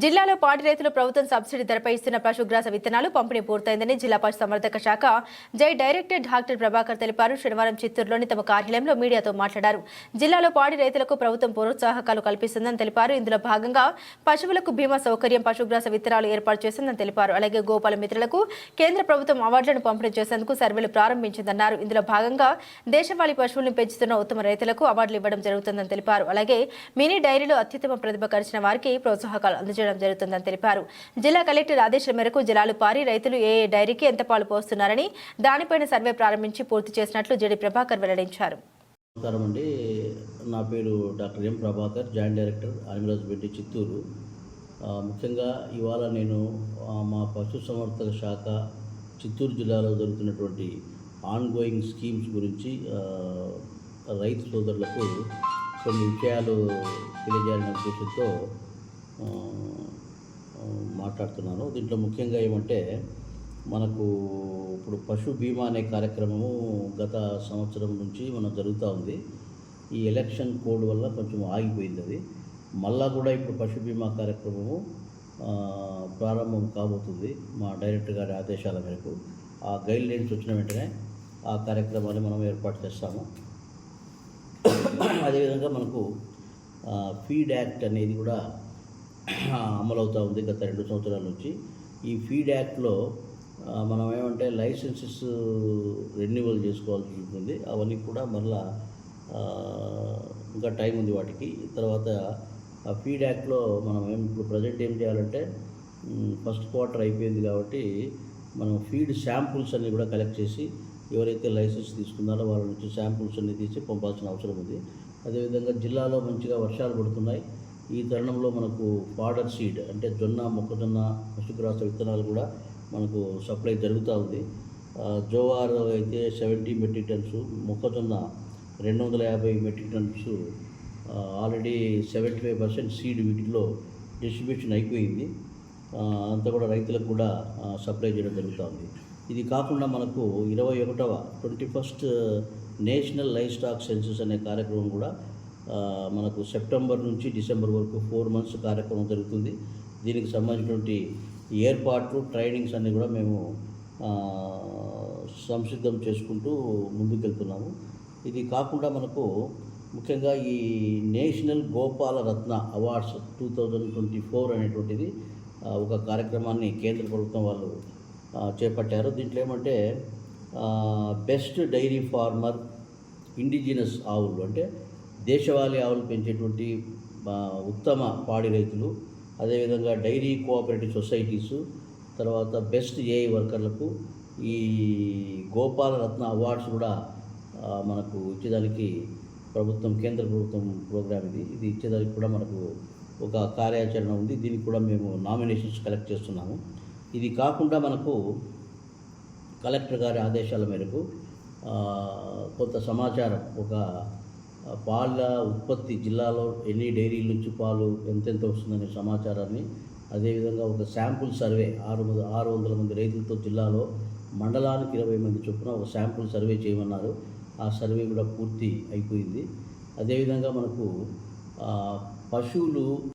జిల్లాలో పాడి రైతులు ప్రభుత్వం సబ్సిడీ ధరపై ఇస్తున్న పశుగ్రాస విత్తనాలు పంపిణీ పూర్తయిందని జిల్లా పశు సంవర్ధక శాఖ జై డైరెక్టర్ డాక్టర్ ప్రభాకర్ తెలిపారు. శనివారం చిత్తూరులోని తమ కార్యాలయంలో మీడియాతో మాట్లాడారు. జిల్లాలో పాడి రైతులకు ప్రభుత్వం ప్రోత్సాహకాలు కల్పిస్తుందని తెలిపారు. ఇందులో భాగంగా పశువులకు బీమా సౌకర్యం, పశుగ్రాస విత్తనాలు ఏర్పాటు చేసిందని తెలిపారు. అలాగే గోపాల మిత్రులకు కేంద్ర ప్రభుత్వం అవార్డులను పంపిణీ చేసేందుకు సర్వేలు ప్రారంభించిందన్నారు. ఇందులో భాగంగా దేశవాళీ పశువులను పెంచుతున్న ఉత్తమ రైతులకు అవార్డులు ఇవ్వడం జరుగుతుందని తెలిపారు. అలాగే మినీ డైరీలో అత్యుత్తమ ప్రతిభ కరిచిన వారికి ప్రోత్సాహకాలు అందజేయడం జరుగుతుందని తెలిపారు. జిల్లా కలెక్టర్ ఆదేశాల మేరకు జిల్లాలు పారి రైతులు ఏ డైరీకి ఎంత పాలు పోస్తున్నారని దానిపైన సర్వే ప్రారంభించి పూర్తి చేసినట్లు జడి ప్రభాకర్ వెల్లడించారు. నమస్కారం అండి, నా పేరు doctor M Prabhakar, joint director animal husbandry Chittoor. ముఖ్యంగా ఇవాళ నేను మా పశు సంవర్ధక శాఖ చిత్తూరు జిల్లాలో జరుగుతున్నటువంటి ఆన్గోయింగ్ స్కీమ్స్ గురించి రైతు సోదరులకు కొన్ని విషయాలు తెలియజేయాలనే ఉద్దేశంతో మాట్లాడుతున్నాను. దీంట్లో ముఖ్యంగా ఏమంటే, మనకు ఇప్పుడు పశు బీమా అనే కార్యక్రమము గత సంవత్సరం నుంచి మనం జరుగుతూ ఉంది. ఈ ఎలక్షన్ కోడ్ వల్ల కొంచెం ఆగిపోయింది. అది మళ్ళా కూడా ఇప్పుడు పశు బీమా కార్యక్రమము ప్రారంభం కాబోతుంది. మా డైరెక్టర్ గారి ఆదేశాల మేరకు ఆ గైడ్ లైన్స్ వచ్చిన వెంటనే ఆ కార్యక్రమాన్ని మనం ఏర్పాటు చేస్తాము. అదేవిధంగా మనకు ఫీడ్ యాక్ట్ అనేది కూడా అమలవుతూ ఉంది గత 2 సంవత్సరాల నుంచి. ఈ ఫీడ్ యాక్ట్లో మనం ఏమంటే లైసెన్సెస్ రెన్యువల్ చేసుకోవాల్సి ఉంటుంది. అవన్నీ కూడా మళ్ళా ఇంకా టైం ఉంది వాటికి. తర్వాత ఆ ఫీడ్ యాక్ట్లో మనం ఇప్పుడు ప్రజెంట్ ఏం చేయాలంటే, ఫస్ట్ క్వార్టర్ అయిపోయింది కాబట్టి మనం ఫీడ్ శాంపుల్స్ అన్నీ కూడా కలెక్ట్ చేసి ఎవరైతే లైసెన్స్ తీసుకున్నారో వాళ్ళ నుంచి శాంపుల్స్ అన్నీ తీసి పంపాల్సిన అవసరం ఉంది. అదేవిధంగా జిల్లాలో మంచిగా వర్షాలు పడుతున్నాయి. ఈ తరుణంలో మనకు ఫాడర్ సీడ్ అంటే జొన్న, మొక్కజొన్న, పశుగ్రాస విత్తనాలు కూడా మనకు సప్లై జరుగుతూ ఉంది. జోవార్ అయితే 70 మెట్రిక్ టన్స్, మొక్కజొన్న 250 మెట్రిక్ టన్స్, ఆల్రెడీ 75% సీడ్ వీటిలో డిస్ట్రిబ్యూషన్ అయిపోయింది. అంతా కూడా రైతులకు కూడా సప్లై చేయడం జరుగుతుంది. ఇది కాకుండా మనకు 21వ నేషనల్ లైవ్ స్టాక్ సెన్సస్ అనే కార్యక్రమం కూడా మనకు సెప్టెంబర్ నుంచి డిసెంబర్ వరకు 4 months కార్యక్రమం జరుగుతుంది. దీనికి సంబంధించినటువంటి ఏర్పాట్లు, ట్రైనింగ్స్ అన్నీ కూడా మేము సంసిద్ధం చేసుకుంటూ ముందుకెళ్తున్నాము. ఇది కాకుండా మనకు ముఖ్యంగా ఈ నేషనల్ గోపాల రత్న అవార్డ్స్ 2024 అనేటువంటిది ఒక కార్యక్రమాన్ని కేంద్ర ప్రభుత్వం వాళ్ళు చేపట్టారు. దీంట్లో ఏమంటే బెస్ట్ డైరీ ఫార్మర్, ఇండిజినస్ ఆవులు అంటే దేశవాళీ ఆవులు పెంచేటువంటి ఉత్తమ పాడి రైతులు, అదేవిధంగా డైరీ కోఆపరేటివ్ సొసైటీసు, తర్వాత బెస్ట్ ఏఐ వర్కర్లకు ఈ గోపాల రత్న అవార్డ్స్ కూడా మనకు ఇచ్చేదానికి కేంద్ర ప్రభుత్వం ప్రోగ్రామ్ ఇది ఇచ్చేదానికి కూడా మనకు ఒక కార్యాచరణ ఉంది. దీనికి కూడా మేము నామినేషన్స్ కలెక్ట్ చేస్తున్నాము. ఇది కాకుండా మనకు కలెక్టర్ గారి ఆదేశాల మేరకు కొంత సమాచారం, ఒక పాల ఉత్పత్తి జిల్లాలో ఎన్ని డైరీల నుంచి పాలు ఎంతెంత వస్తుందనే సమాచారాన్ని, అదేవిధంగా ఒక శాంపుల్ సర్వే 600 మంది రైతులతో జిల్లాలో మండలానికి 20 మంది చొప్పున ఒక శాంపుల్ సర్వే చేయమన్నారు. ఆ సర్వే కూడా పూర్తి అయిపోయింది. అదేవిధంగా మనకు పశువులు